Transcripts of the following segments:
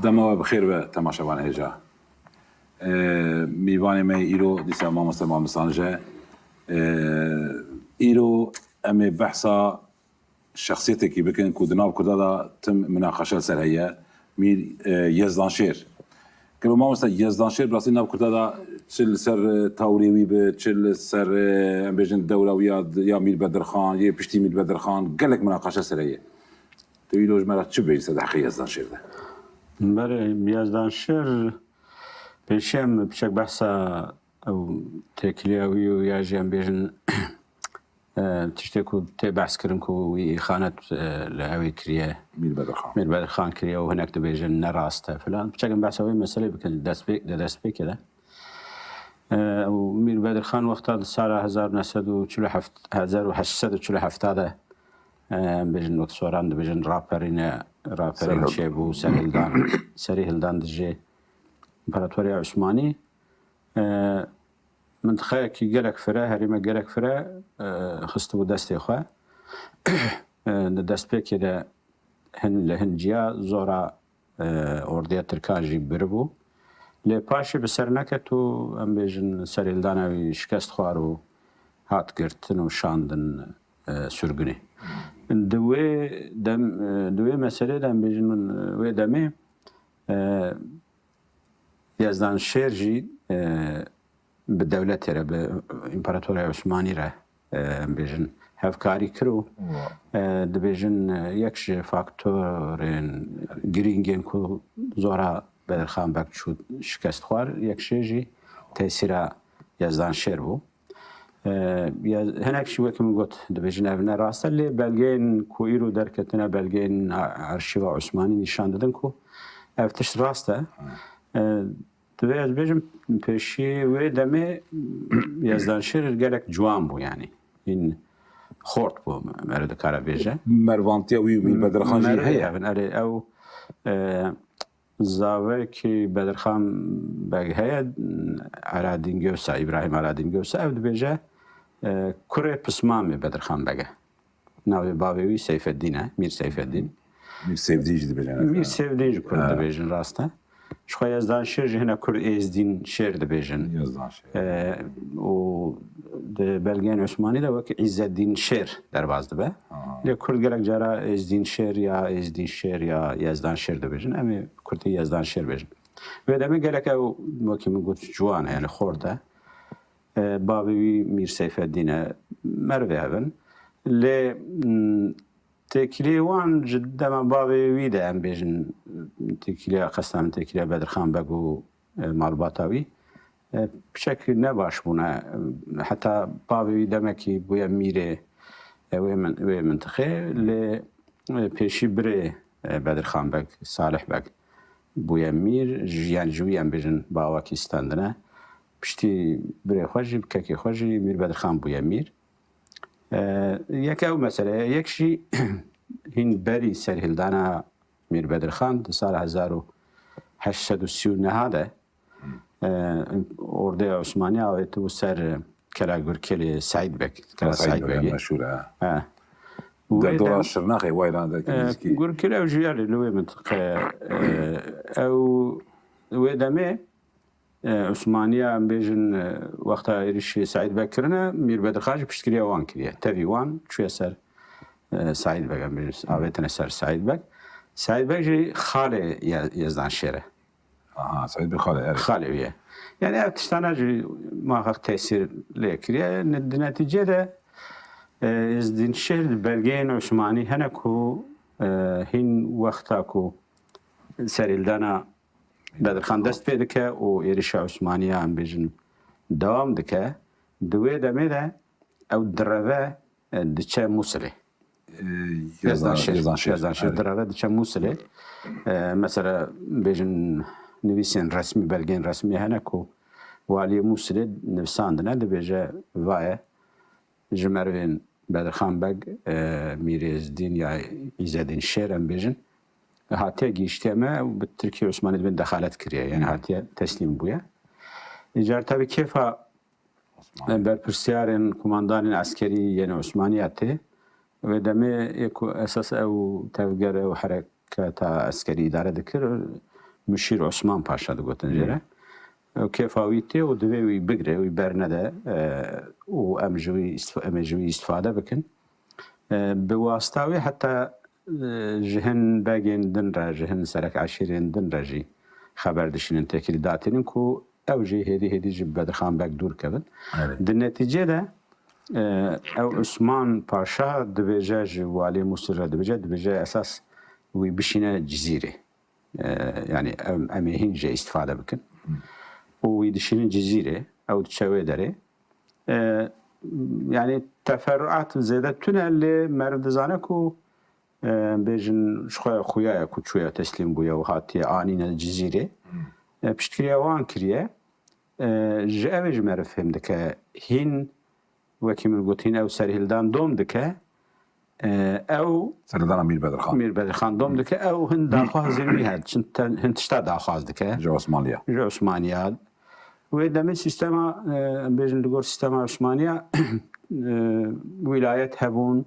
دما بخیر به تماشاوان هجا میوان می ایرو دیسا ما مسلمان مسانجه ایرو امی بحثا شخصیتی که بکن کودناب کدادا تم مناقشه سر هیا میر یزدان شیر که ما مثلا یزدان شیر براسی ناب کدادا چل سر تاوریوی به چل سر ام بیشن دوله یا میر بدرخان یا پشتی میر بدرخان گلک مناقشه سر هیا تو ایروج مرا چه بیست دقیقه یزدان شیر ده برای یزدان شیر پیشم بچک بحثا او تکلیوی و یا جیم بیشن تشتی کو تی بحث کردن کوی خانت لعوی کریه میر بدرخان کریه و هناك تبیشن نراسته فلان بچکم بحثا وی مسئله بکن دست بی کده و میر بدرخان وقتا سال 1947 ده بیشن وقت سوران ده بیشن راپرین شیبو سری هلدان دجی امپراتوریا عثمانی منطقه کی گلک فره هریمه گلک فره خست بود دستی خواه دست پی که ده لهنجیا زورا اردیا ترکاجی بربو لی پاشی بسر نکتو ام بیجن سری هلدانوی شکست خوارو هات گرتن و شاندن سرگنی دوی مسئله دم بیجن وی دمی یزدان شیر جی به دولت را به امپراتوری عثمانی را بیجن هفکاری کرو دبیجن یکش فاکتورین گرینگین کو زورا بدرخان بک شد شکست خوار یکشه جی تأثیر یزدان شیر بو هناك شيء كم قلت دبيجن أبناء راسل اللي بلجين كويرو دركتنا بلجين أرشيف عثماني نشان دادن كو أفتش راسته دبيج بيجم بشي ودمي يزدان شير قالك جوان بو يعني إن خورت بو مرد كارا بيجه مروانتي أو من بدرخان جي هي أو زاوية كي بدرخان بق هي على دينجوسا إبراهيم على دينجوسا أبد بيجه كره بسمامي بدرخان بقى ناوي بابي سيف الدين مير سيف الدين مير سيف ديج دبيجن مير سيف ديج كر دبيجن راسته شو يزدان شير هنا كر ازدين شير دبيجن يزدان شير و بلغين عثماني ده وك عز الدين شير در باز دبه لی كر گلك جرا ازدين شير يا ازدين شير يا يزدان شير دبيجن امي كرتي يزدان شير بيجن ودمي گلك او وكي من قلت جوان يعني خورده بابي مير سيف الدين مروي هبن ل تكلي وان جدا ما بابي ويدا ام بيجن تكلي قسم تكلي بدرخان بقو مالباتاوي بشكل نباش بونا حتى بابي ويدا مكي بويا ميري وي منطقه ل بيشي بري بدرخان بق صالح بق بويا مير يعني جوي ام بيجن باواكستاندنا بشتي بري خوجي بكاكي خوجي مير بدرخان بويا مير يكاو مثلا يكشي هين بري سر هلدانا مير بدرخان سال 1830 هذا أردي عثمانية أو سر كلا غوركلي سعيد بك كلا سعيد بك مشهورة دورة الشرناقي وايد هذا غوركلي أو جيال اللي هو منطقة أو ودمي عثمانية بيجن وقتها إيش سعيد بكرنا مير بدرخان بيشتري وان كذي تبي وان شو يصير سعيد بك بيجن عبيتنا سر سعيد بك جي خالي يزدان شيره سعيد بك خالي وياه يعني تشتنا جي ما خد تأثير لكريه النتيجة ده يزدان شير بلجين عثماني هناكو هن وقتاكو سريلدانا بدرخان دست پی دکه و ایرش عثمانیه هم بیجن دوام دکه دوی دمی ده او دروه دچه موسله یزدان شیر دروه دچه موسله مثلا بیجن نویسین رسمی بلگین رسمی هنه که والی موسله نویساندنه ده بیجه وایه جمروین بدرخان بگ میریزدین یا ایزدین شیر هم بیجن هاتيا جيشتما بالتركيا العثمانية بين دخلت كريه يعني هاتيا تسليم بويا إجارة بكيف بالبرسيارين كوماندان عسكري يعني عثمانياته ودمي يكو أساس أو تفجر أو حركة عسكرية دار ذكر Müşir Osman Paşa digotin jere. O kefaviyeti o divê bigire wî bernede û em jî wî istifade bikin. Bi wasta wê heta ji hin begên din re ji hin serek eşîrên din re jî xeber dişînin tekilî datînin ku ew jî hêdî ji Bedirxan Beg dûr kevin. Di netîce de ew Osman Paşa dibêje ji walî Mûsir re dibêje esas wî bişîne Cizîrê. Yani em ê hîn jê istifade bikin. û wî dişînin Cizîrê ew diçe wê derê. Yani teferruat zêde tune lê meriv dizane ku bêjin ji xwe xuyaya ku çûya teslîm bûye û hatiye anîne Cizîrê. Piştgiriya wan kiriye ji ew ji meriv fêm dike hîn wekî min gotin ew serhildan dom dike ew Serhildana Mîr Bedirxan Mîr Bedirxan dom dike ew hin daxwazên wî hene hin tişta daxwaz dike ji Osmaniya. ji Osmaniya. Wê demê sîstema bêjin li gor sîstema Osmaniya wilayet hebûn,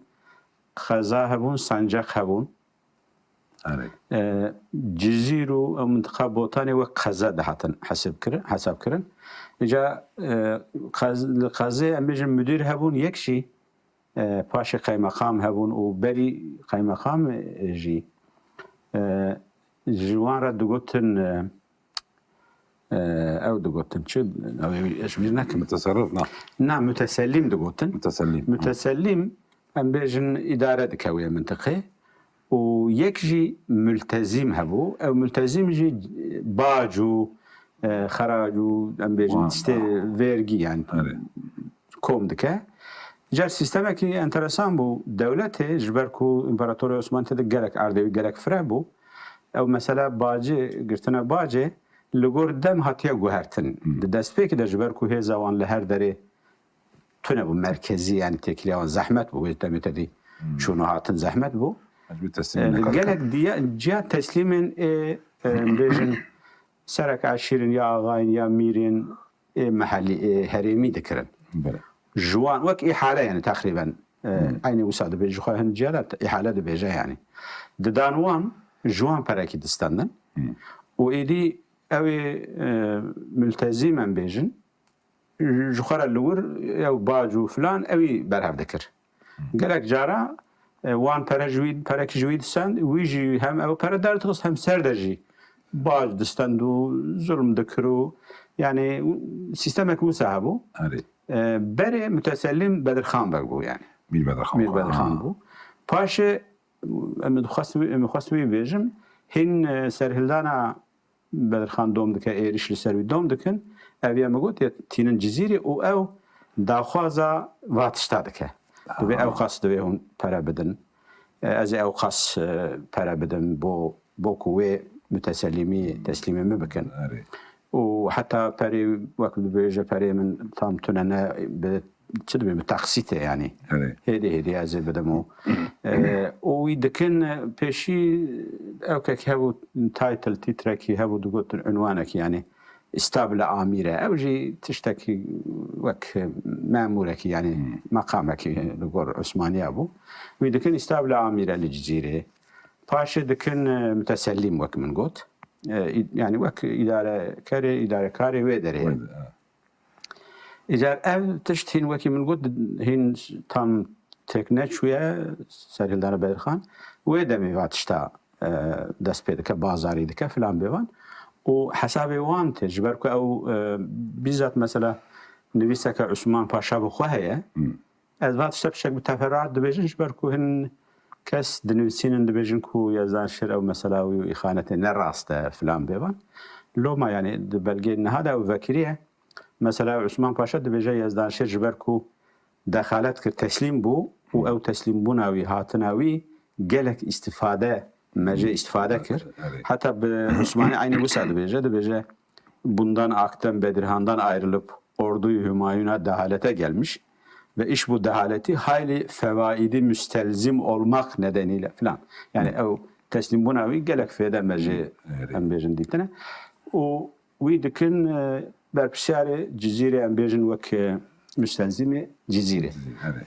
xeza hebûn, sancak hebûn. Cizîr û ew mintiqa botanê wek xeze dihatin hesab kirin. Îca li xezê em bêjin müdîr hebûn yek jî paşê qeymeqam hebûn û berî qeymeqam jî ji wan re digotin ew digotin çi ew ez bîr nekim. Mutasarrif Na mütesellim digotin. Mutesellim. Mütesellim em bêjin îdare dike wê mintiqê û yek jî mültezîm hebû. Ew mültezîm jî bac û xerac û em bêjin tiştê vergî yani kom dike. Car sistemekî enteresan bû. Dewletê ji ber ku İmparatorya Osmanlî de gelek erdê gelek fireh bû. Ew mesela bacê girtina bacê li gor dem hatiye guhertin. Di destpêkê de ji ber ku hêza wan li her derê tune bû merkezî yani tekiliya wan zehmet bû. Wê demê tedî çûna hatin zehmet bû. Gelek ciya teslîmên bêjin serek eşîrin ya agayên ya mîrên mehellî herêmî dikirin. Ji wan wek îhale yani teqrîben aynı wisa dibêje ji xwe hin ciya de îhale dibêje yani. Didan wan ji wan perekî distandin û êdî ew ê mültezîm em bêjin ji xwe re li wir ew bac û filan ewî berhev dikir. Gelek cara wan perekî ji wî disand wî jî hem ew pere derdixist hem ser de jî bac distand û zulm dikir û yani sistemek wisa hebû. Berê mütesellim Bedirxan Beg bû yani. Mîr Bedirxan bû. Paşê em dixwast wî bêjim hîn serhildana Bedirxan dom dike êriş li ser wî dom dikin ev ya me got tînin Cizîrê û ew daxwaza vatişta dike. Divê ew qas divê hûn pere bidin. Ez ê ew qas pere bidim bo ku wê mütesellimî teslîmê min bikin. û heta perê wek dibêje perê min tam tune ne çi dibê teqsîtê yani. Hêdî ez ê bidim û wî dikin pêşî ewkek hebû title tîtrekî hebû digotin unwanekî yani İstabile amîre ew jî tiştekî wek memûrekî yani meqamekî li gor Osmaniya bû. Wî dikin İstabile amîre li Cizîrê. Paşê dikin mütesellim wek min got. Yani wek îdarekarê wê derê. Îcar ev tişt hîn wekî min got hîn tam tekne çûye serhildana Bedirxan wê demê va tişta dest pê dike bazarî dike filan bêvan. û hesabê wan tê ji ber ku ew bîzat mesela nivîseke Osman Paşa bi xwe heye ez va tişta pişek bi teferruat dibêjin ji ber ku hin kes dinivîsînin dibêjin ku Yezdanşêr ew mesela wî îxanetê ne rast e filan bêvan. Loma yani di belgeyên niha de ew vekiriye mesela Osman Paşa dibêje Yezdanşêr ji ber ku dexalet kir teslîm bû û ew teslîmbûna wî hatina wî gelek istifade mece istifade kir. Hatta Osmanlı aynı bu dibêje bundan Akden Bedirhan'dan ayrılıp orduyu Hümayun'a dehalete gelmiş ve iş bu dehaleti hayli fevaidi müstelzim olmak nedeniyle filan. Yani ev teslim buna vi gelek fede mece em bêjin dîtine. û wî dikin berpirsiyarê Cizîrê em bêjin wek müstelzimê Cizîrê.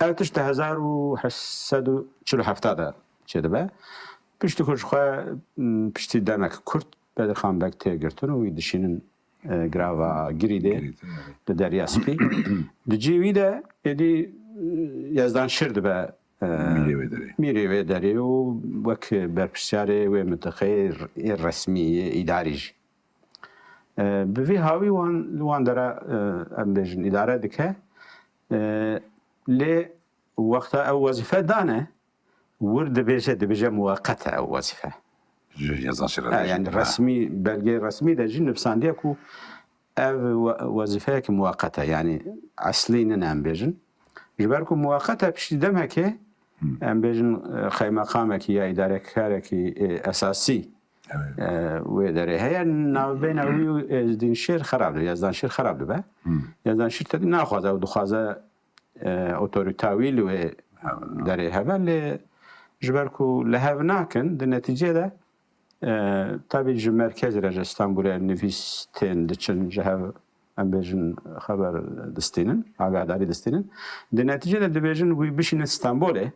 Ev tişt 1847 de çêdibe. Piştî ku ji xwe piştî demek Kurd Bedirxan Bek tê girtin û wî dişînin grava Girîdê li Derya Spî. Di cî de êdî Yezdanşir dibe mîrê wê derê û wek berpirsiyarê wê mintexeyê resmî îdarî jî. Bi vî hawî wan dere em bêjin îdare dike lê wexta ew wezîfe dane wir dibêje muweqet e ew wezîfe. Yani resmî belge resmî de jî nivîsandiye ku ev wezîfeyekî muweqet e yani eslî nin em bêjin. Ji ber ku muweqet e piştî demekê em bêjin xeymeqamekî ya îdarekarekî esasî wê derê heye navbêhna wî û Êzdînşêr xerab dibe, Yezdanşêr xerab dibe. Yezdanşêr tedî naxwaze ew dixwaze otorîta wî li wê derê hebe lê ji ber ku li hev nakin di netîceyê de tabii ji merkezê re ji Stenbolê nivîs tên diçin ji hev em bêjin xeber distînin, agadarî distînin. Di netîceyê de dibêjin wî bişînin Stenbolê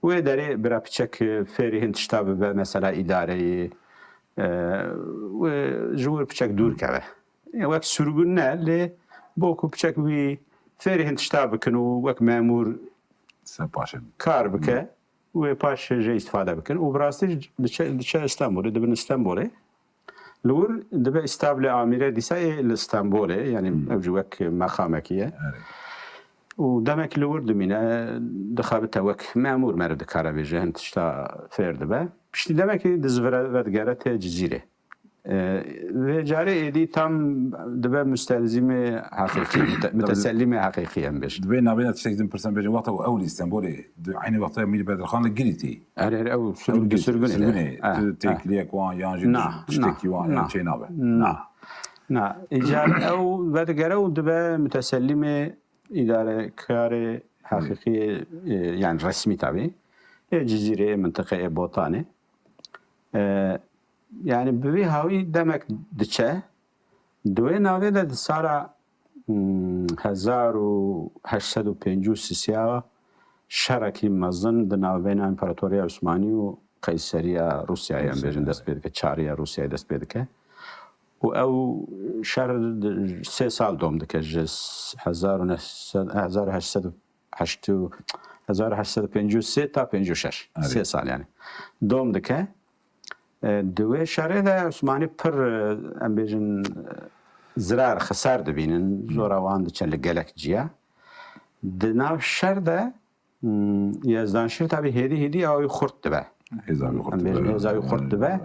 wê derê bira piçek fêrî hin tişta bibe mesela îdareyê wê ji wir piçek dûr keve. Wek sürgûn ne lê bo ku piçek wî fêrî hin tişta bikin û wek memûr kar bike wê paş jê îstîfade bikin û bi rastî diçe Stenbolê dibin Stenbolê li wir dibe îstabilê amîrê dîsa li Stenbolê yani ew jî wek meqamekî ye û demek li wir dimîne dixebite wek memûr mere dikare bêje hin tişta fêr dibe piştî demekî dizvire ve digere tê Cizîrê. Vê carê êdî tam dibe müstelzîmê heqîqî mütesellîmê heqîqî em bêjin. Divê navbêhna tiştekî din pirsin bêjin wexta ew li Stenbolê di aynı wexta Mîr Bedirxan li Girîtê. Ew sürgûnê Tu têkiliyek wan yan jî tiştekî wan çê nabe. Na îcarê ew ve digere û dibe mütesellîmê îdarekarê heqîqî yani resmî tabii Cizîrê mintexeyê Botanê. Yani bi vî hawî demek diçe di wê navê de di sala 1853 şerekî mezin di navbêhna İmparatoriya Osmanî û Qeyseriya Rûsyayê em bêjin dest pê dike, çariya Rûsyayê dest pê dike. û ew şer 3 sal dom dike ji 1853 ta 56 3 sal yani dom dike. Di wê şerê de Osmanî pir em bêjin zirar xisar dibînin zora wan diçin li gelek ciya. Di nav şer de Yezdanşêr tabii hêdî awî xurt dibe. Hêzavî xurt dibe.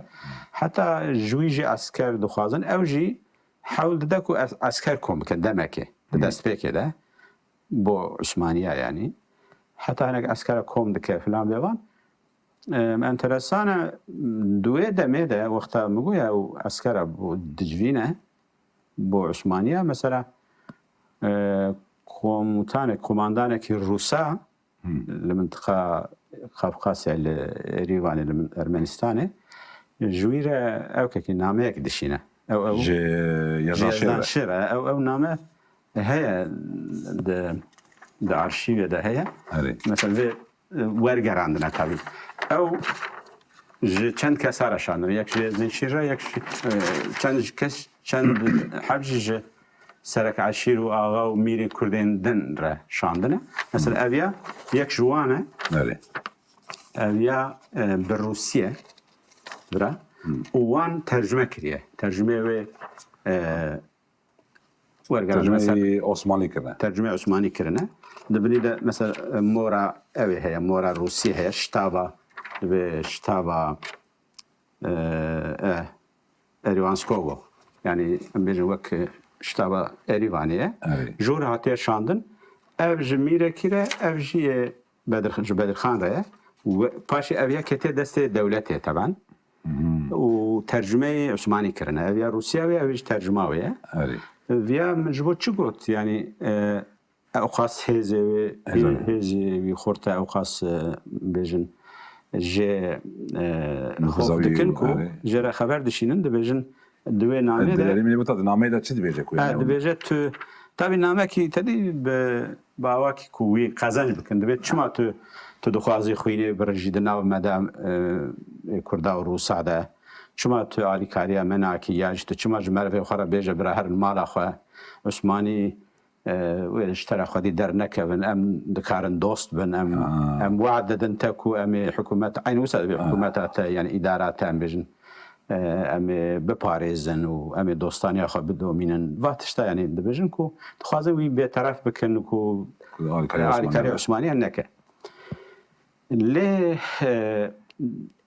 Heta ji wî jî esker dixwazin ew jî hewl dide ku esker kom bikin demekê di destpêkê de bo Osmaniya yani. Heta hinek eskera kom dike filan bêvan. Enteresan e di wê demê de wexta min goya ew eskera dicivîne bo Osmaniya mesela komandanekî Rûsa li mintiqa Qafqasya li Êrîvanê li Ermenistanê ji wî re ewkekî nameyek dişîne. Ji Yezdanşêr ew name heye di arşîvê de heye. Mesela vê wergerandine tabii. Ew ji çend kesa re şandin. Yek ji Yezdanşêr re yek çend heb ji serek eşîr û axa û mîrên Kurdên din re şandine. Mesela ev ya yek ji wan e ev ya bi Rûsye bira û wan tercüme kiriye. Tercümeyê wê tercümeyi Osmanlı kirine. Tercüme Osmanî kirine. Dibinî de mesela mora ev heye, mora Rûsî heye, ştaba ve ştaba Erivanskovo. Yani em bêjin wek ştaba Erîvanê jor hatiye şandin. Ev ji mîrekî re ev jî Bedirxan re ye. Paşê ev ya ketê destê dewletê teban. û tercümeyê Osmanî kirine. Ev ya Rûsya wê ev jî tercüma wê ye. Viya min ji bo çi got yani ew xas hêzê wê hêzê wî xurt e ew xas bêjin jê xov dikin ku jê re xeber dişînin dibêjin di wê namê de nameyê de çi dibêje ku? Dibêje tu tabii namekî tedî bi bawakî ku wî qezenc bikin dibê çima tu dixwazî xwînê birîjî di nav me de Kurda û Rûsa de چما تو آلیکاریا مناکی یا جت چما جمر في خرا بيجا برهر المال أخوه عثماني واشترى خدي در نكبن أم دكارن دوست بن أم وعد دنتكو أم حكومات عين وسط حكومات يعني إدارات أم بيجن أم بباريزن وأم دوستاني أخو بدو مينن واتشتا يعني دبيجن كو تخازن وي بيترف بكن كو آلیکاریا عثماني هنكه ليه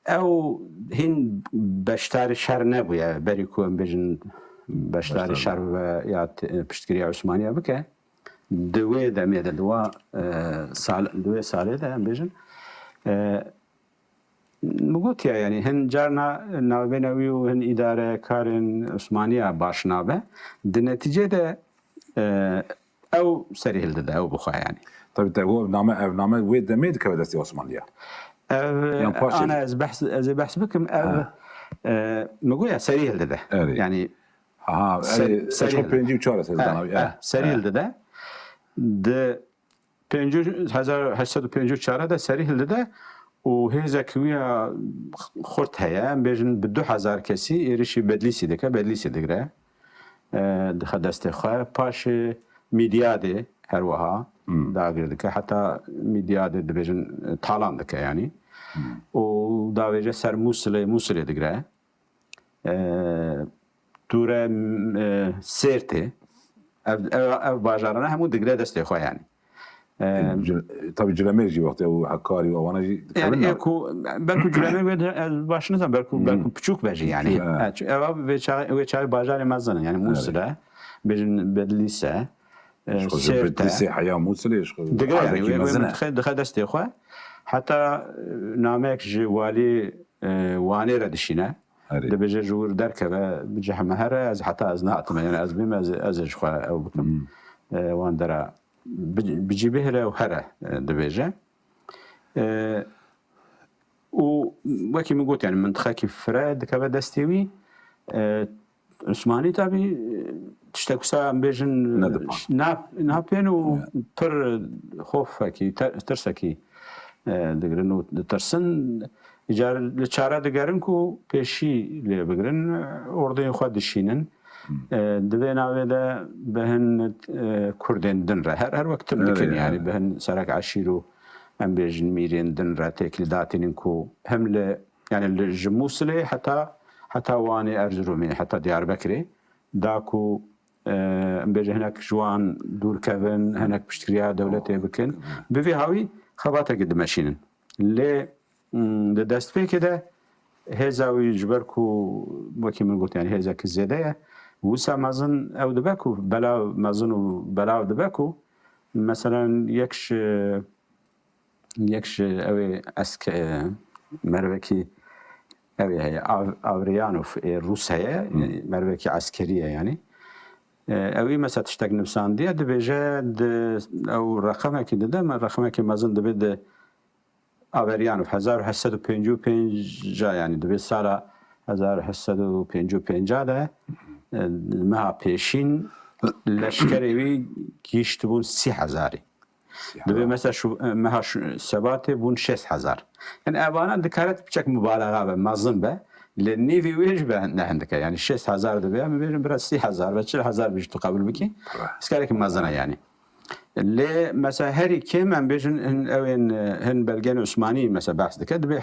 او هن بشتار شر نبويا بريكو ام بيجن بشتار شر يا بشتكري عثمانية بك دوي دمي دوا دوي سالي ده ام بيجن مقوت يعني هن جارنا ناوبينوي وهن إدارة كارن عثمانية باشنابه النتيجة ده او سريهل ده او بخوا يعني طيب هو نامه وين دميد كبدستي عثمانيه انا از بحث بكم مقول سريع ده يعني سريع بينجي وشارة سريع ده ده 1854 ده سريع ده وهذا كويا خرط هيا بيجن بدو 1000 كسي يرشي بدليسي دكا بدليسي دكرا دخدست خا باش ميديادي هروها داغر دكا حتى ميديادي دبيجن طالان دكا يعني وداویجه سر موصل دگره دوره سرته او باجارانه همون دگره دسته خواه يعني طب جلمه جي وقت او حكاري او انا جي يعني اكو بالكو جلمه باش نزم بالكو بچوك بجي يعني او وچاي باجار مزنه يعني موصله بجن بدليسه بدليسه حياه موصله دگره يعني دخل دسته خواه حتى نامك جوالي واني ردشينا دبجه جور دركبه بجه مهره از حتى از نعتم يعني از بما از خوا او بكم وان درا بجي بهره وهره دبجه وكي من قلت يعني منطقه كيف فراد كبه دستوي عثماني تابي تشتكو سا بيجن نابين وبر خوفكي ترسكي دگرن و ترسن اجار لچاره دگرن کو پیشی لی بگرن اردوی خود دشینن دوی ناوی ده بهن کردن دن را هر وقت ممکن يعني بهن سرک عشیرو هم بیجن میرین دن را تکل داتینن کو هم ل يعني الجموسلي حتى واني ارزرومي حتى ديار بكري داكو بيجي هناك جوان دور كفن هناك بشتريها دولتي بكن بفي هاوي خباته قد ماشينن لي دست في كده هذا ويجبركو وكي من قلت يعني هذا كزيادة وسا مازن او دباكو بلا مازن بلا دباكو مثلا يكش اوي اسك مروكي اوي هي اوريانوف روس هي يعني مروكي عسكريه يعني اوي مثلا تشتاق نفسان دي دبيجاد او رقمك ده ما رقمك مازن دبد اوريانوف 1855 جا يعني دبي سالا 1855 ده ما پیشین لشکری وی گیشت بون 30,000 دبی مثلا شو مها ثبات بون 6,000 يعني أبانا ذكرت بشكل مبالغة بمازن به لأني في وجه به عندك يعني 6,000 دبي أنا بيجي برا 6,000 بس 6,000 بيجي تقابل بكي بس كارك مازنة يعني اللي مثلا هري كم عم بيجن أوين هن بلجان عثماني مثلا بحث ذكر دبي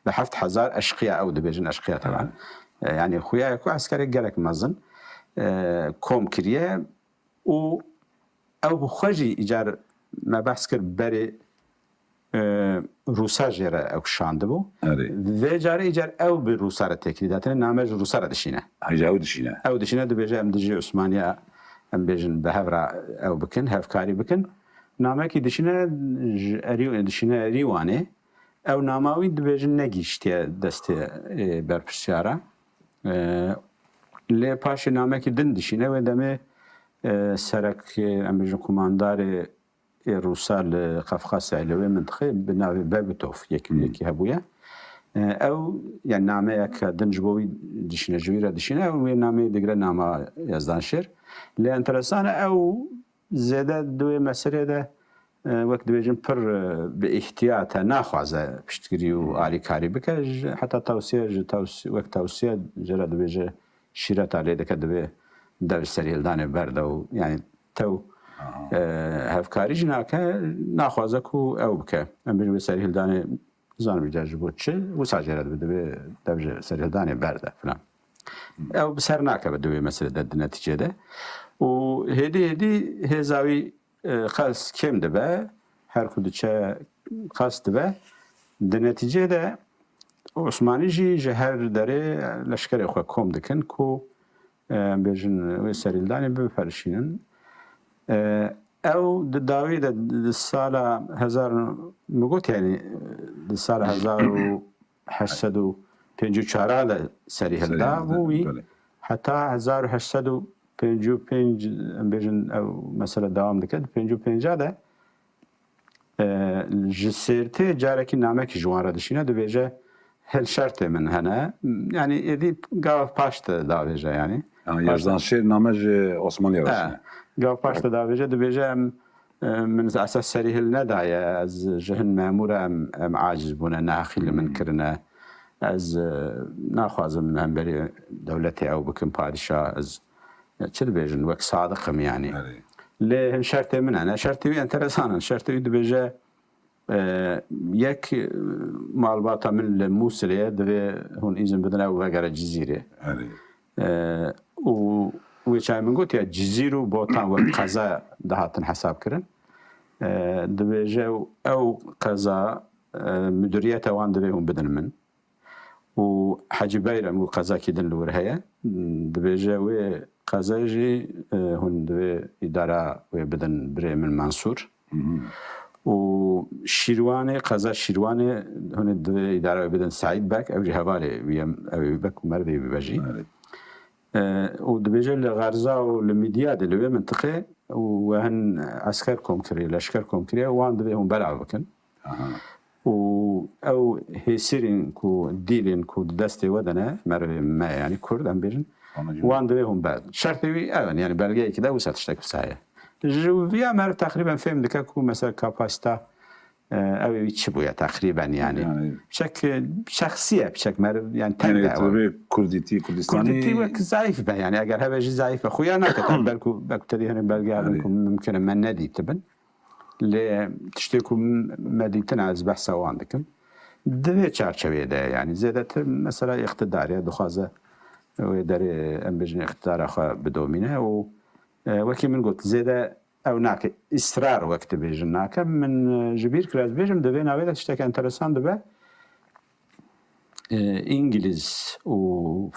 بحفت 1,000 أشقياء أو دبيجن أشقياء طبعا يعني خويا يكو عسكري جالك مازن كوم كريه و او خجي ايجار ما بحث كر بري روسا جرا او شاندبو و جار ايجار او بروسا را تكريداتنا نامج روسا را دشينه هيجاو دشينه او دشينه دبيجا ام دجي عثمانيا ام بيجن بهفرا او بكن هفكاري بكن نامكي دشينه اريو دشينه ريوانه او ناماوي دبيجن نگيشتي دست برپرسيارا لی پاش نامه که دن دشینه و دمه سرک امروز کماندار روسال قفقاز علوی منطقه بناوی بابتوف یکی هبویا او يعني نامه که دن جبوی دشینه جویره دشینه و نامه دیگر نامه یزدانشیر لی انترسانه او زیاده دوی مسئله ده وقت دبیجن پر به احتیاط نخوازه پشتگیری و آلی کاری بکه حتی وقت توصیه جرا دبیجه شیرت علیه دکه دبی دو سریلدان برده و یعنی تو هفکاری جنا که نخوازه کو او بکه ام بیجه سریلدان زن بیجاج بود چه و ساجره دبی دو سریلدان برده فلان او بسر ناکه بدوی مثل دد نتیجه ده و هدی هزاوی خاص کم دبه هر کدوم چه خاص دبه د نتیجه ده عثمانی جی هر داره لشکر خو کم دکن کو بیشن و سریلدانی بپرشینن او د داوی د سال 1000 مگوت یعنی د سال 1854 سری هلدا بوی حتی 1855 بیشن او مثلا دوام دکد 55 ده جسرته جاره کی نامه کی جوان را دشینه دو بیجه هل شرط من هنه یعنی ادی گاف پاشت داویجه یعنی یزدان شیر نامه عثمانی رسینه گاف پاشت داویجه دو بیجه من اساس سری هل ندایه از جهن مامور ام عاجز بونه ناخیل من کرنه از ناخوازم من بری دولتی او بکن پادشاه از چه بیجن وقت صادقم یعنی له شرط من انا شرطي انترسان شرطي دبجه یک معلومات من الموصليه دبي هون اذن بدنا وغير الجزيره و وچای من گوت یا جزیرو بوتان و قضا دهاتن حساب کرن دبجه او قضا مديريه وان دبي هم بدن من و حاجی بیرم و قضا کیدن لورهیا دبجه و قضاجي هون دوی اداره و بدن بره من منصور و شیروانه قضا شیروانه هون دوی اداره و بدن سعید بک او جهواله ویم او بک و مربی ببجی و دبیجه لغرزا و لميديا دلوی منطقه و هن عسكر كومكري لشكر كومكري وان دوی هم بلعب بکن و او هيسيرين كو ديلين كو دستي ودنا مربي ما يعني كرد ام بيجن وان دوی بعد شرطی الان یعنی belge ki de o satıştaki sahaya. Juvia mer takriben fem dika ku mesela kapasite evi içi bu ya takriben yani. Çek şahsiye çek mer yani yani tabii Kurdistani ve zayıf be yani eğer heveci zayıf be خويا نكتب بالكو بكتدي هنا belge عندكم ممكن من ندي تبن ل تشتكوا مدينتنا از بحث عندكم دوی çerçevede yani zedet mesela iktidariye duhaza و داره ام بجن اختیار خو بدومینه و وکی من قلت زیده او ناک اصرار وقت بجن ناک من جبیر کراز بجم دبی نویده تشتک انترسان دبه انگلیز و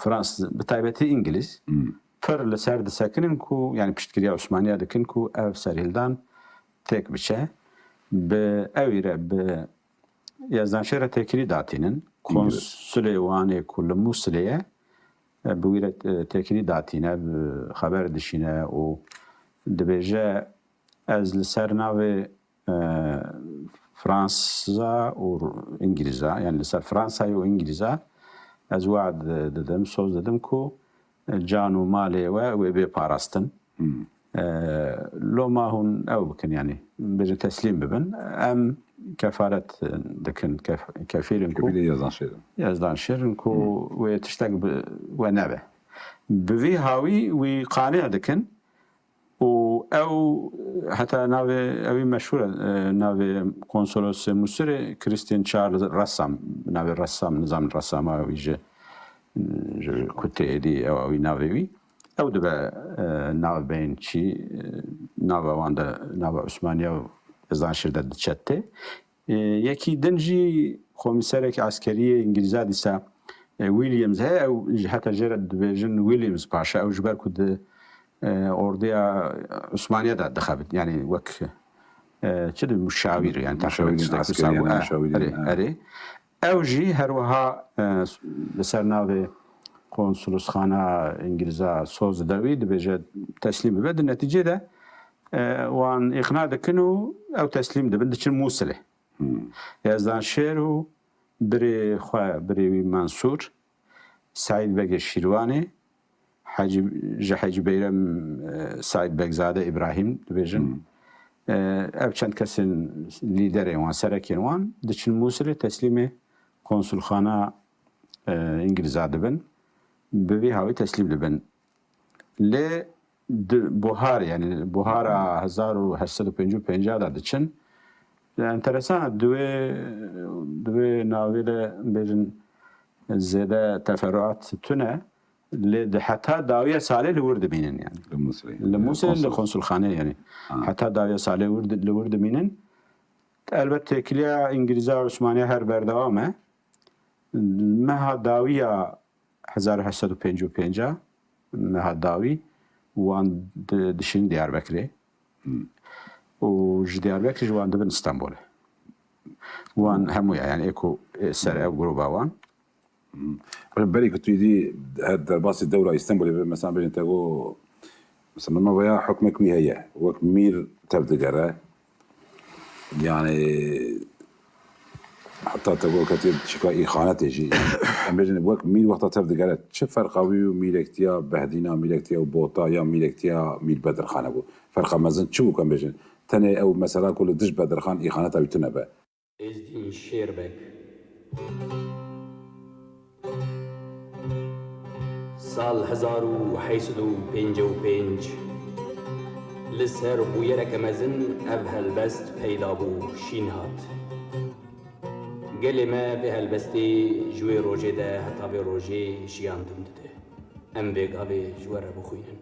فرانسız بتایبتی انگلیز پر لسر دسکنن کو yani piştkiriya Osmaniye dikن کو ev serhildan tek biçe be evire be yazdan şere tekri datinin konsulevane kullu musleye بویره تکری داتینه خبر دشینه و دبیجه از لسر ناو فرانسا و انگلیزا یعنی لسر فرانسا و انگلیزا از وعد دادم سوز دادم کو جان و مالی و بی پاراستن لو ما هون او بکن یعنی بیجه تسلیم ببن ام كفارة دكن كفيل كو يزدان شيرن كو وتشتاق ونبه بفي هاوي وقانع دكن او حتى ناوي اوي مشهورة ناوي كونسولوس مصر كريستيان تشارلز رسام ناوي رسام نظام الرسام ويجي كتي دي او ناوي او دبا ناوي بين شي ناوي واندا ناوي عثمانية ازدان شرده دچته یکی دنجی کمیسرک عسکری انگلیزا دیسا ویلیامز ها او حتی جرد بیجن ویلیامز پاشا او جبر کد اردیا عثمانیه دا دخابت یعنی وک چه مشاور يعني عسكري اري او جي هروها بسرنا به konsolos خانه انگلیزا سوز دوید بجه تسلیم بده نتیجه ده وان اقناع دکنو او تسلیم ده بده چن موصله یزدان شیرو بری منصور سعید بگ شیروانی حاجی بیرم سعید بگزاده ابراهیم بجن ev çend kesin liderê wan serekên wan diçin Musilê teslîmê konsulxana İngilîza dibin bi vî havî teslîm dibin. Lê buhar yani buhara 1855 da diçin enteresan divê navê de bêjin zêde teferruat tune lê di heta dawiya salê li wir dibînin yani. Li Musilê li konsulxaneyê yani. Heta dawiya salê li wir dibînin. Elbette têkiliya İngilîza Osmaniye her berdewam e. Meha dawiya 1855 meha dawî wan dişin Diyarbekirê û ji Diyarbekirê ji wan dibin İstanbolê. Wan hemû yani eko ser ev gruba wan. بري كنت يدي هاد درباسي الدولة اسطنبول مثلا بين تاغو مثلا ما ويا حكمك هي وك مير تبدقرة يعني حتى تقول كتير شكا إخانة تجي أمبرجن وك مير وقت تبدقرة شو فرق قوي وميلكتيا بهدينا ميلكتيا وبوطا يا ميلكتيا ميل بدر خانة فرق مازن شو كم بيجن تاني أو مثلا كل دش بدر خان إخانة تبيتنا بقى ازدین شیربک سال 1855 لسر بویرک مزن اف هلبست پیدا بو شین هات گلی ما به هلبستی جوی روژه ده حتی به روژه شیان دمده ام بیگ آوی جوره بخوینن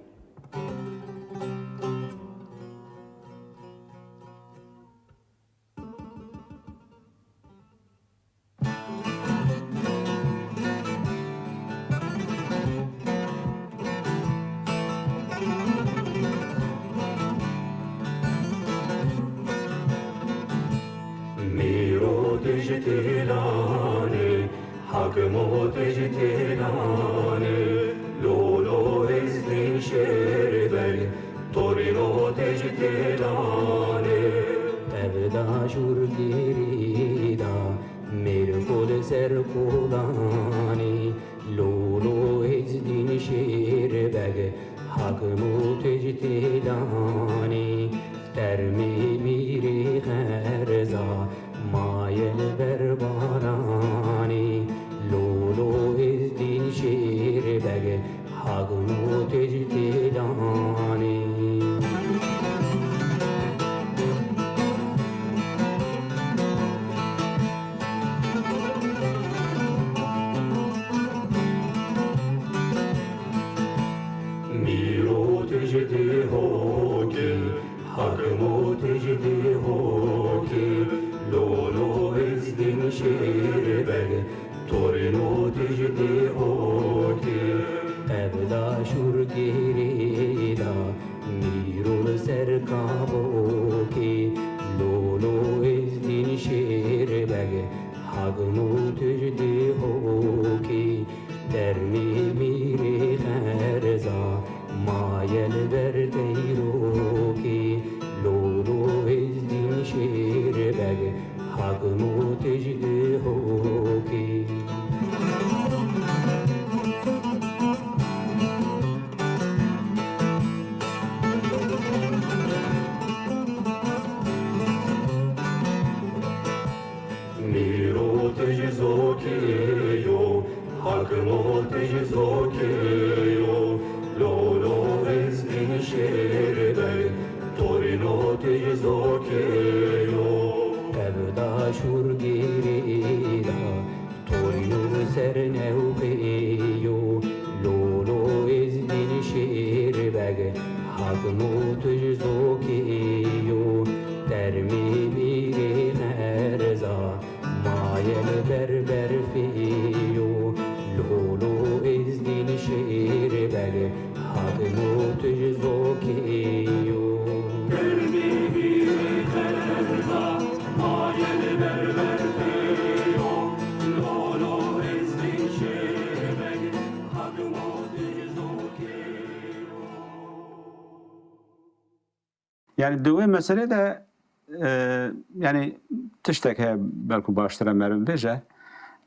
تجتلاني حكمو تجتلاني لولو ازدين شربل طورينو تجتلاني evda şur girida mirkul serkulani lolo ezdin şirbeg hakmu tectilani termi miri herza mayel berbarani lolo ezdin şirbeg hakmu tectilani تجدي هوكي حكمو تجدي هوكي لولو ازدين شيربگ تورينو تجدي هوكي evda şur girida mirul serkaboki lolo ezdin şirbeg hagmu tüjdi hoki dermi miri herza mayel berdeyroki lolo ezdin şirbeg hagmu tüjdi hoki تجزوكيو حكمو تجزوكيو لولو ازدين شيربل تورينو تجزوكيو evda şur girida torinu sernevkiyo lolo ezdin şirbeg hakmu tüjzokiyo termi biri herza mayel berber fiyo lolo ezdin şirbeg hakmu tüjzokiyo Yani دوی mesele de yani tiştek he belki baştıra merim beje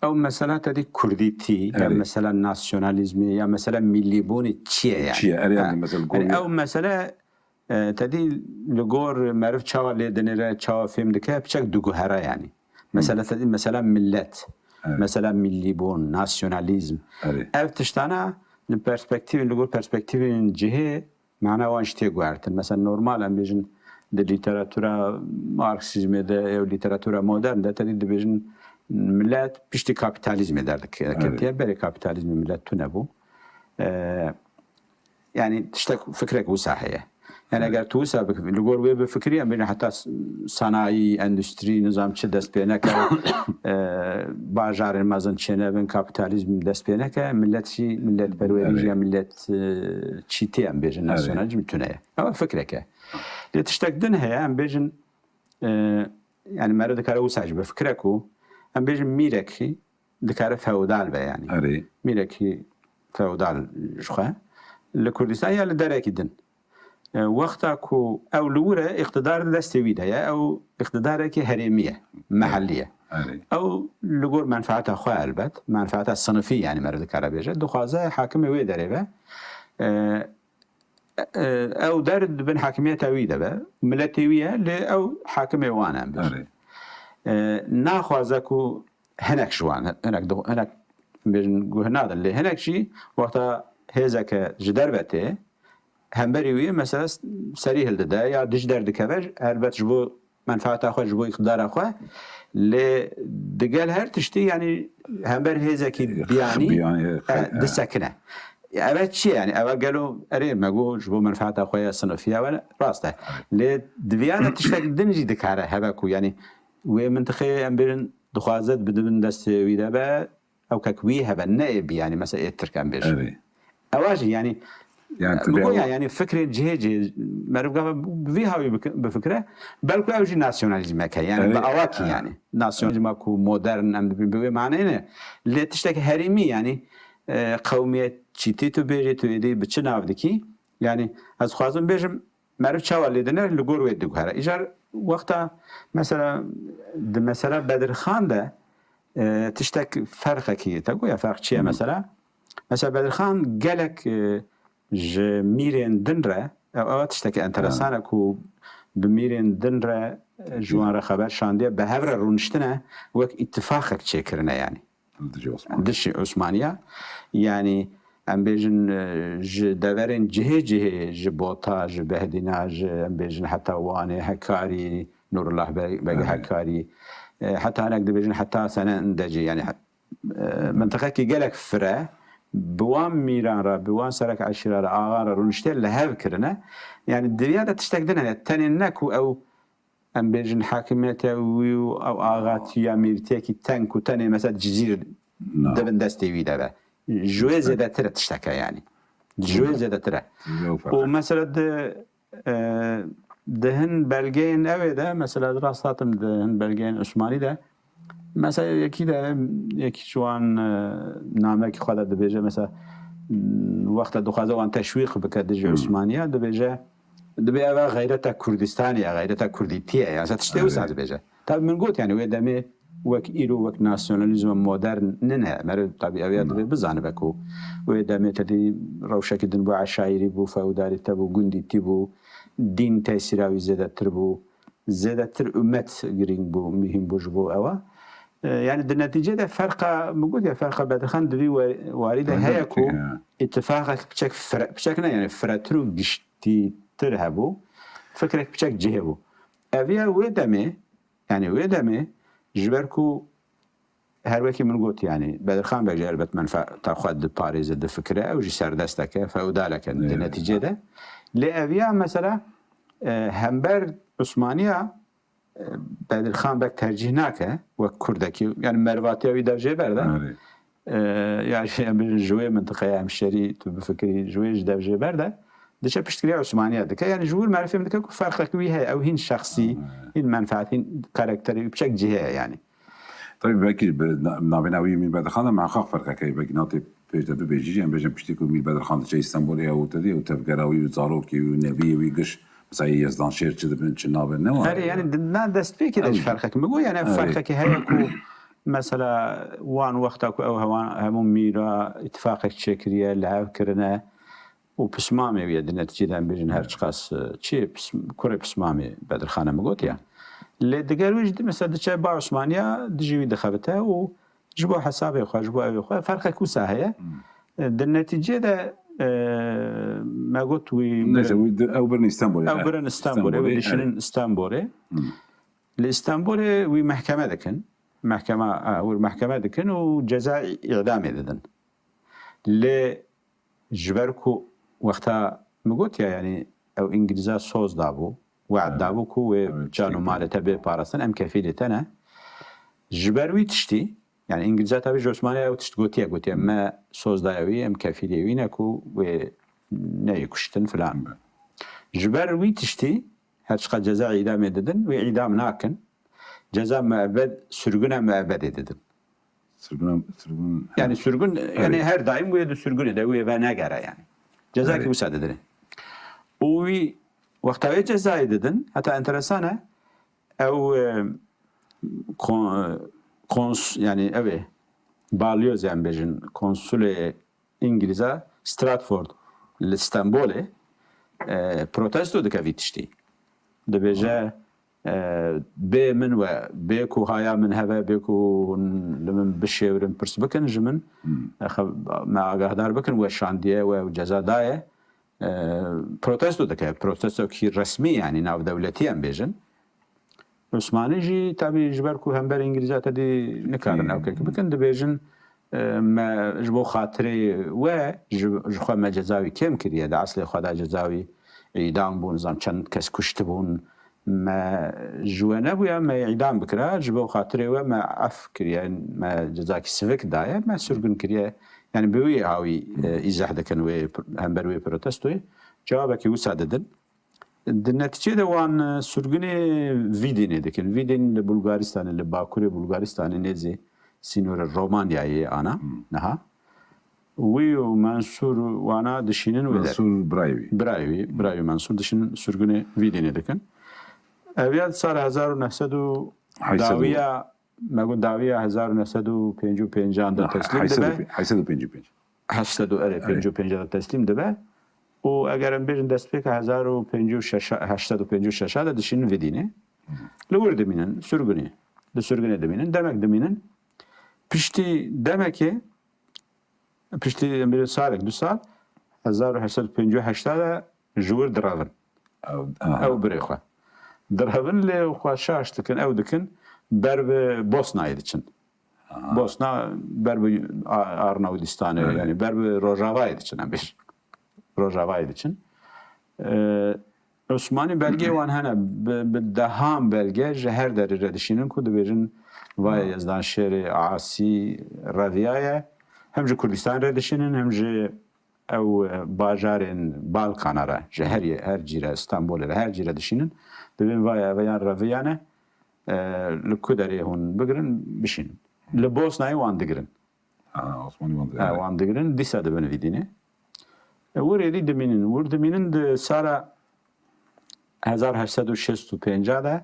ev mesela dedi Kurditi ya mesela nasyonalizmi ya mesela milli buni çiye yani. Çiye, yani mesela yani ev mesele تدی لگور معرف چاوا لیدنیره چاوا فهم دکه بچک دوگوهره یعنی مثلا ملت مثلا ملی بون ناسیونالیزم اف تشتانا لپرسپکتیو لگور پرسپکتیو جهه معنا وانشتی گوارتن مثلا نورمال ام بیجن د لیتراتورا مارکسیزم ده یا لیتراتورا مدرن ده تدی بیجن ملت پشتی کاپیتالیزم دردک کتیه بری کاپیتالیزم ملت تو نبو يعني تشتك فكرك وساحية يعني أجر توسع لقول ويا بفكري أمين حتى صناعي اندستري نظام شد دست بينك باجار المازن شنا بين كابيتاليزم دست بينك ملت برويجيا ملت شيتي أم بيجن ناسيوناليزم تنايا هو فكرك اللي تشتك دنها أم بيجن يعني ما رد كاره وسع بفكركو أم بيجن ميركي ذكر فودال يعني ميركي فودال شخه لكردستان یا لدرکی دن وقتا کو او لوره اقتدار دستوی ده او اقتدار که هرمیه محلیه او لگور منفعت خواه البته منفعت صنفی یعنی مرد کاره بیجه دخوازه حاکم وی داره به او درد بن حاکمیت وی ده به ملتیویه لی او حاکم وانه بیجه ناخوازه کو هنک شوان هنک بیجن گوهناده لی هنک شی وقتا هزك جدربته همبريوي مثلا سريه الددا يا دجدر دكبر البت جبو منفعه اخو جبو اقدار اخو ل دقال هر تشتي يعني همبر هزك بياني دسكنه ابد شيء يعني ابا قالوا اري ما جو جبو منفعه اخو صنفيه ولا راسته ل دبيانه تشتك دنجي دكاره هبكو يعني ومنتخي امبرن دخوازت بدون دست ويدا او ككوي هبا نائب يعني مثلا يتركن بيج اواجي يعني يعني فكره جهه مرغه بفيها بفكره بل اوجي ناسيوناليزم يعني باواكي يعني ناسيوناليزم كو مودرن ام بمعنى اللي تشتكي هرمي يعني قوميه تشيتو بيجيتو دي بتشنافدكي يعني از خوازم بيجم معرف شوالي دنر لغور ويدغ هره اجار وقتا مثلا بدر خان ده تشتك فرقه كي تقول يا فرق شيء مثلا بدر خان قالك ميرين دنرا او تشتكي انترسانه كو بميرين دنرا جوان خبر شانديه بهبر رونشتنه وك اتفاقك تشكرنا يعني دش عثمانيه يعني ام بيجن دورين جه بوطا بهدينا ام بيجن حتى واني حكاري نور الله بقى حكاري حتى هناك دبيجن حتى سنه اندجي يعني منطقه كي قالك فرا بوان ميران را بوان سرك عشيره را اغار رونشتل لهاب كرنا يعني الدنيا تشتقدنا الثاني نكو او ام بيجن حاكميته او اغاتيا ميرتيكي تانكو تاني مثلا جزيره دبن دستي وي دابا جوي زاده ترى تشتكى يعني جوي زاده ترى ومثلا دهن بلغين اوي ده مثلا دراساتم دهن بلغين عثماني ده مثلا یکی شوان نامه که خدا دبیجه مثلا وقت دخوازه وان تشویق بکرد دجی عثمانیه دبیجه غیرت کردستانی غیرت کردیتیه يعني تشتهي وسع دبیجه طب من قلت يعني ويدمي وك إيرو وك ناسيوناليزم مودرن ننها مرد طبيعي دبي بزانه بكو ويدمي تدي روشك دن بو عشائري بو فوداري تبو جندي تبو دين تأثيراوي زيادة تربو زيادة تر أمت جرين بو مهم بوجبو أوا يعني النتيجة ده فرقة موجود يا فرقة بعد خان دبي واردة هيكو اتفاقك بشكل يعني فراترو جشتي ترهبو فكرك بشكل جهبو أبيها ويدمي جبركو هر وكي من قلت يعني بدر خان بقى البت منفع تاخذ باريس د فكره او جي سر دستك فودالك النتيجه ده لأبيها مثلا همبر عثمانيه بدر خان بك ترجيحناك وكردكي يعني مرواتي وي درجه برده يعني جوي منطقه همشري تو بفكري جوي درجه برده دش بشتري عثمانيه دك يعني جوي المعرفه دك فرقك ويها او هين شخصي هين منفعتين كاركتري بشكل جهه يعني طيب باكي نابناوي من بدر خان مع خاف فرقه كي باكي ناطي بيج دبي بيجي ام بيجم بشتكو من بدر خان جاي اسطنبول او تدي او تبقراوي وزاروكي ونبي ويقش مثلا يزدان شير كذا بنت نابن نو يعني نادست بي كده فرقك بقول يعني فرقك هيكو مثلا وان وقتك او هوان همون ميرا اتفاقك شكريه لعب كرنا و پسمامی وید نتیجه بیشن هر چقاس چی کره پسمامی بدرخانه مگوتیا لی دیگر ویج مثلا دچه با عثمانیا دجوی دخبته و جبو حسابه خو جبو اوی خو فرق کوسه هيا در نتیجه ده ما قلت وي او برن اسطنبول او برن اسطنبول وليشن اسطنبول الاسطنبول وي محكمه دكن محكمه دكن وجزاء اعدام ددن ل جبركو وقتها مقلت يعني او انجليزا سوز دابو وعد دابو كو جانو مالته به بارستان ام كفيلتنا جبروي تشتي يعني انجليزا تابي عثمانيه او تشتغوتيا ما سوز داوي ام كفيلي نكو و نيكشتن فلان جبروي تشتي هرشقا جزاء اعدام ددن و اعدام ناكن جزاء مؤبد سرغنا مؤبد ددن سرغن يعني سرغن يعني her daim bu sürgün de ve ne göre yani ceza ki bu sadedir. O vakti ceza edin hatta enteresan o yani evet bağlıyoruz yani bejin konsule İngilizce Stratford İstanbul'e protesto da kavitişti. De beje بي من و بيكو هايا من هذا بيكو لمن بشيورن برس بكن جمن مع قهدار بكن وشانديه وجزا دايه بروتستو دكا بروتستو كي رسمي يعني ناو دولتي ام بيجن عثماني جي تابي جبركو هم بر انجليزات دي نكارن او كيك بكن دبيجن ما جبو خاطري و جخوا ما جزاوي كم كريه دا اصلي خدا جزاوي اعدام بون زان چند کس کشته بون ما جوانا بويا ما اعدام بكرا جبو خاطري وما عف كريا ما جزاك سفك دايا ما سرغن كريا يعني بوي هاوي ازاح دكن وي همبر وي بروتستوي جوابك وساددن النتيجه دوان سرغني فيدين دكن فيدين لبلغارستان لباكوري بلغارستان نيزي سينور رومانيا انا نها وي منصور وانا دشينن منصور برايوي منصور دشين سرغني فيدين دكن اویاد سال 1900 داویا مگو داویا 1955 اند تسلیم ده 855 تسلیم ده و اگر ام بیرن دست پک 1956 ده دشین ودینه لور دمینن سرگنی دمینن demek دمینن پشتی دمکی پشتی ام بیرن سالک دو سال 1858 ده جور دراون او بریخوا درهبن لی خواشاش دکن او دکن برب بوسنا ایدچن بوسنا برب آرناودستانه yani برب روجاوا ایدچن امبیش روجاوا ایدچن Osmanlı belge wan hene bi deham belge ji her derê redişînin ku dibêjin vay yazdan şêrê asî reviyaya hem ji Kurdistan redişînin hem ji ew bajarên Balkana re ji her cîre İstanbulê re her cîre dişînin dibên vaya veyan reviyane li ku derê hûn bigirin bişînin li Bosnayê wan digirin wan digirin dîsa dibin vîdînê wirê dimînin di sala 1865 de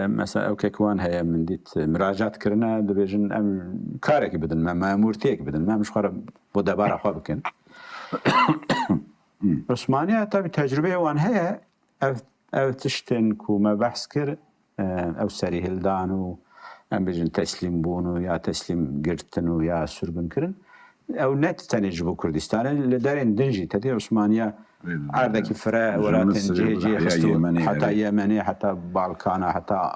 mesela ew kekwan heye min dît miracat kirine dibêjin em karekî bidin me memûrtiyek bidin me mişxwara bo debara xwe bikin Osmaniya tabii tecrübe wan heye ev tiştên ku me behs kir ew serî hildan û em bêjin teslîm bûn û ya teslîm girtin û ya sürgün kirin ew ne tenê ji bo Kurdistanê li derên din jî tedî Osmaniya erdekî fire welatên cihê xistû heta Yemenê heta Balkana heta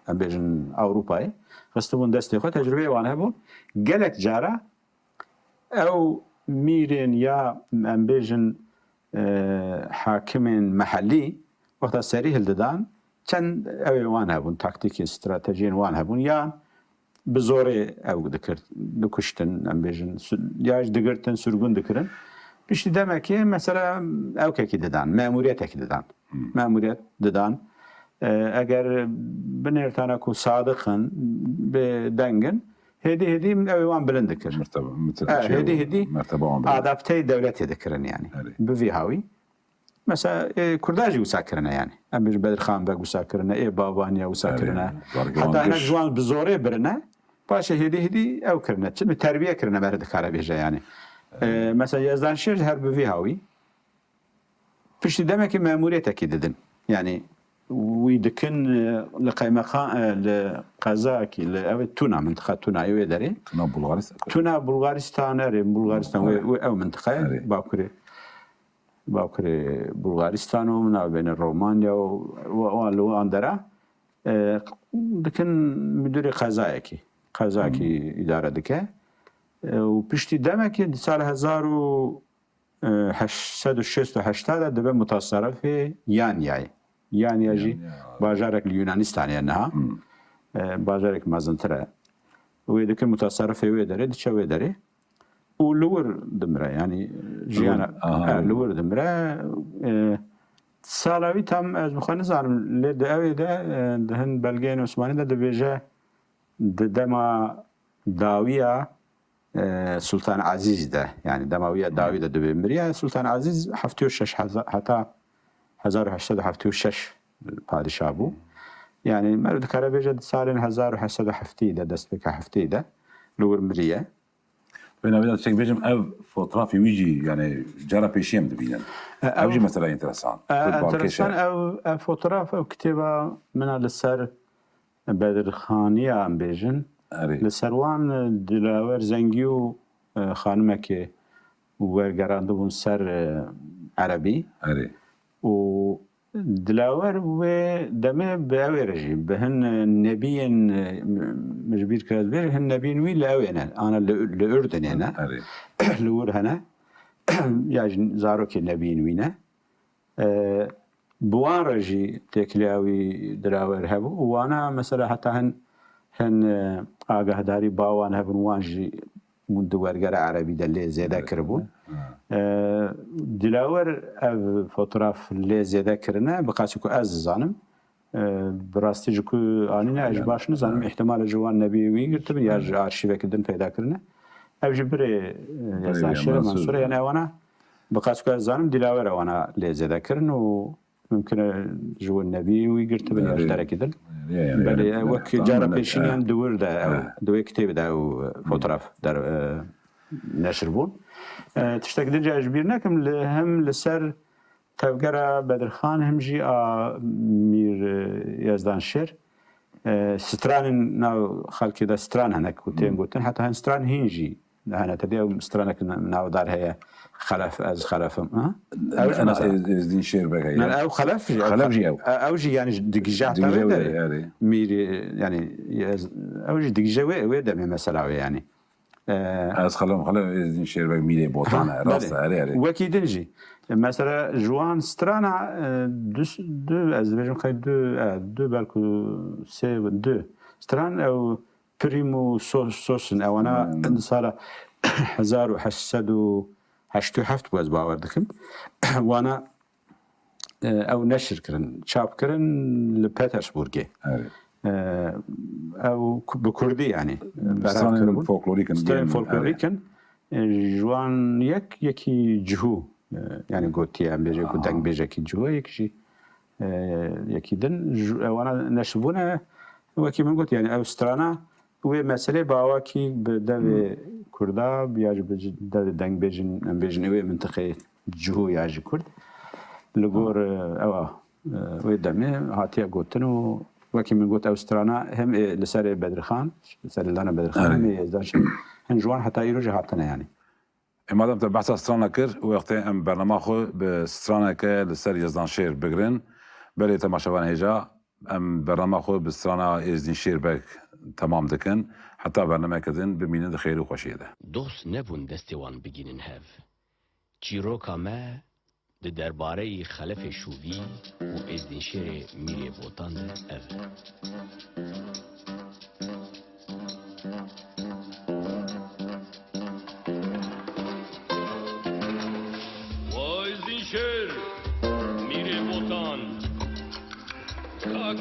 em bêjin Ewropayê xistibûn destê xwe tecrübeyê wan hebû gelek cara ew mîrên ya em bêjin hakimên mehellî wexta serî hildidan çend ew wan hebûn taktîkê stratejiyên wan hebûn ya bi zorê ew dikuştin em bêjin ya ji digirtin sürgün dikirin piştî demekî mesela ewkekî didan memûriyetekî didan memûriyet didan eger binêrtane ku sadiqin bê dengin hêdî ew wan bilind dikir hêdî adapteyê devletê dikirin yani bi vî hawî mesela Kurdaj wisa kirine yani em bêjin Bedirxan Beg wisa kirine ê Babaniya wisa kirine heta hinek ji wan bi zorê birine paşê hêdî ew kirine çi terbiye kirine ber dikare bêje yani mesela Yazdanşêr her bi vî hawî pişti demek ki memuriyeteki dedin. Yani ويدكن لقيمقان لقزاكي evet Tuna منطقة Tuna يدري Tuna Bulgaristan. Tuna Bulgaristan اري Bulgaristan او منطقة باكري Bulgaristan ومن بين رومانيا واندرا دكن مدير قزاكي إدارة دكه وبشتي دمك سال 1880 دبه متصرف یانیای یانیاجی باجارك اليونانستان انها باجارك مازنتره ويدك متصرف ويدري دشا ويدري ولور دمره يعني جيانا لور دمره سالاوي تام از بخانه زارم لد اوي ده دهن بلغين عثماني ده بيجا دما داويه سلطان عزيز ده يعني دمويه داويه ده بمريا سلطان عزيز حفتو شش حتى 1876 padişah bu. Yani مرد كاربيجا سالين 1870 ده دست بك حفتي ده لور مريا. Ben evde çek bejim ev fotoğrafı wici yani cara peşiyem de bilen. Evci mesela enteresan. Enteresan ev fotoğraf ev kitaba من لسر بدرخانية ام بيجن. لسروان دلاور زنگيو خانمكي ورگراندو بون سر عربي. و دلاور و دمه باوي رجي بهن نبيين مجبير كاد بير هن نبيين وي لاوينا انا الاردن هنا لور هنا يعني زاروكي نبيين وينا بوان رجي تكلاوي دلاور هبو وانا مثلا حتى هن آگاهداری باوان هبن وانجي منذ ورقة عربي دلي زيادة كربون دلاور اف فوتوغراف اللي زيادة كرنا بقاسكو از زانم براستي جكو انينا اج باشن زانم احتمال جوان نبي وي قلت يا ارشيف كدن پیدا كرنا اف جبري يزان شير منصور يعني وانا بقاسكو از زانم دلاور وانا اللي زيادة كرن وممكن جو النبي وي قلت يا دار كدن بل وك جارة بيشيان دور ده او دو كتاب ده او فوتوغراف در نشر بون تشتاق دنجا اجبيرنا كم هم لسر تفقرا بدرخان هم جي مير يزدان شير ستران ناو خلقي ده ستران هناك وتين قوتن حتى هن ستران هينجي هنا تديو سترانك ناو دار هي خلف از خلفهم انا ازدين شير بقى او خلف جي او جي يعني دقيجة مير يعني او جي دقيجة ويدا مثلا يعني از خلف ازدين شير بقى ميري بوطانا راسه اري وكيدنجي مثلا جوان سترانا دو از بيجم خي دو بالكو سي دو ستران او بريمو سوسن او انا صار 1887 باز باور دكم وانا او نشر كرن شاب كرن لبيترسبورغ او بكردي يعني ستران فولكلوريكن جوان يكي جهو يعني قلت يا بيجي قلت دنگ بيجي كي جهو يكشي يكي دن وانا نشبونه وكي من قلت يعني اوسترانا ومسألة باواكي بدأ كردا بياج بدأ دنگ بيجن اوه منطقة جهو ياجي كرد لغور ويدمي هاتيا قلتنو وكي من قلت اوسترانا هم لسر بدرخان لسر لانا بدرخان هم يزدانش هن جوان حتى يروجي هاتنا يعني مادام تبحث سترانا كر وقتی ام برنامه خو به سترانا که لسر یزدان شیر بگرن بله تماشاوان هجا ام برنامه خو به سترانا یزدان شیر بگ تمام دکن حتی برنامه کدن ببینید خیر و خوشیه ده دوست نبون دستوان بگیرن هف چیروکا ما ده درباره خلف شووی و ازدین شیر میری بوتان اف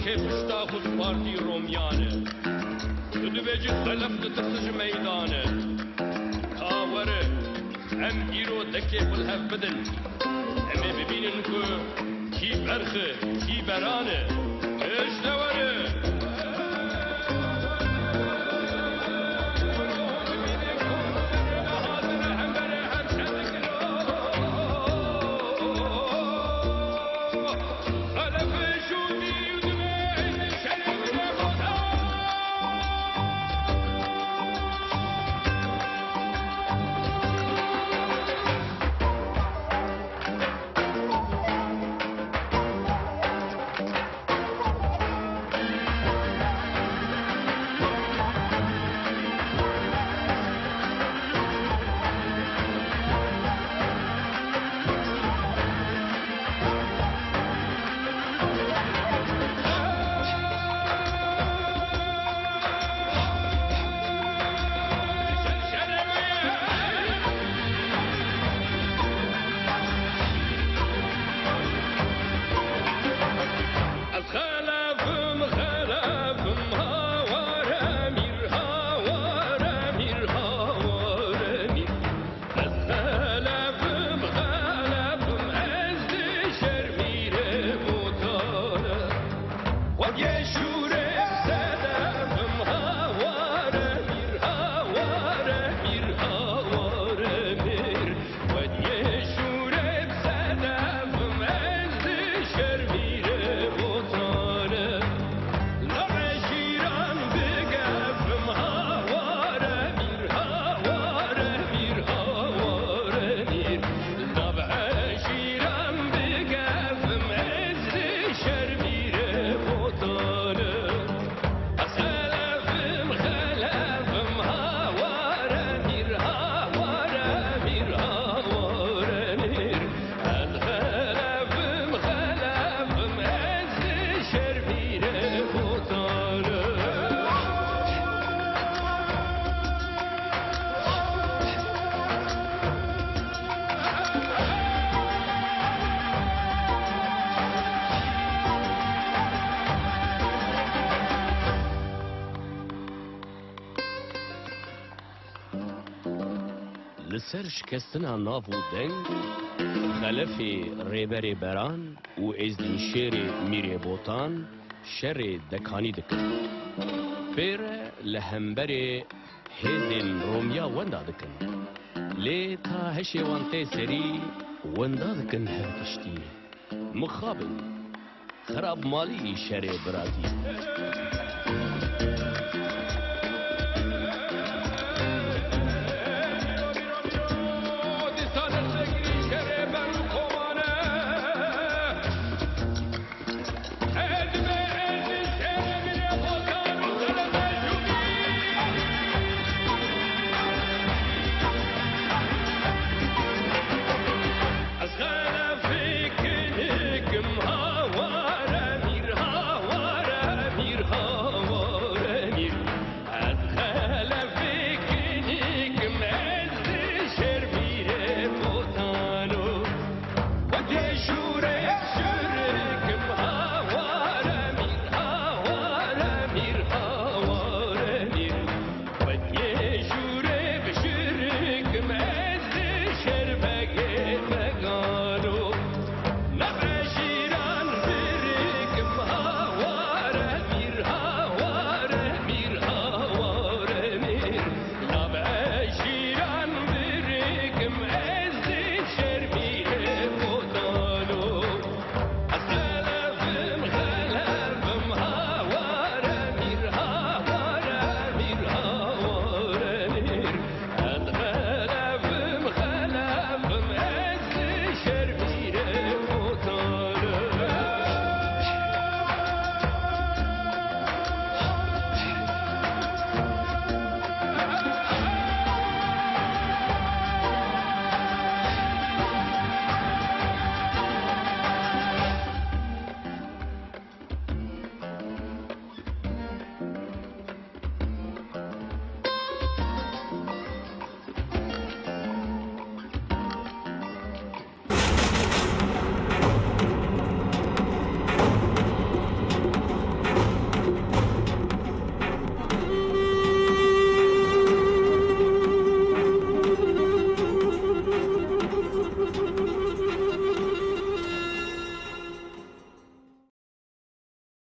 که پشتا خود پارتی رومیانه دو بجی خلف تترسج میدانه کاوره ام گیرو دکه بلحف بدن امی ببینن که کی برخه کی برانه اشتواره ودیه شوره صدفم هواره میر هواره میر هواره میر ودیه شوره صدفم از شر میره بوتانه لبه شیران بگفم هواره میر هواره میر هواره میر لبه شیران بگفم از شر میره بوتانه خلفم خلفم هواره میر هواره میر هواره میر خلفم خلفم از شر میره بوتانه لسر شکستنا ناو و دنگ خلف ریبر بران و ازدین شیر میره بوتان شر دکانی دکن پیر لهمبر هزین رومیا وندا دکن لی تا هشی وانتی سری وندا دکن هر کشتی مخابن خراب مالی شر برازی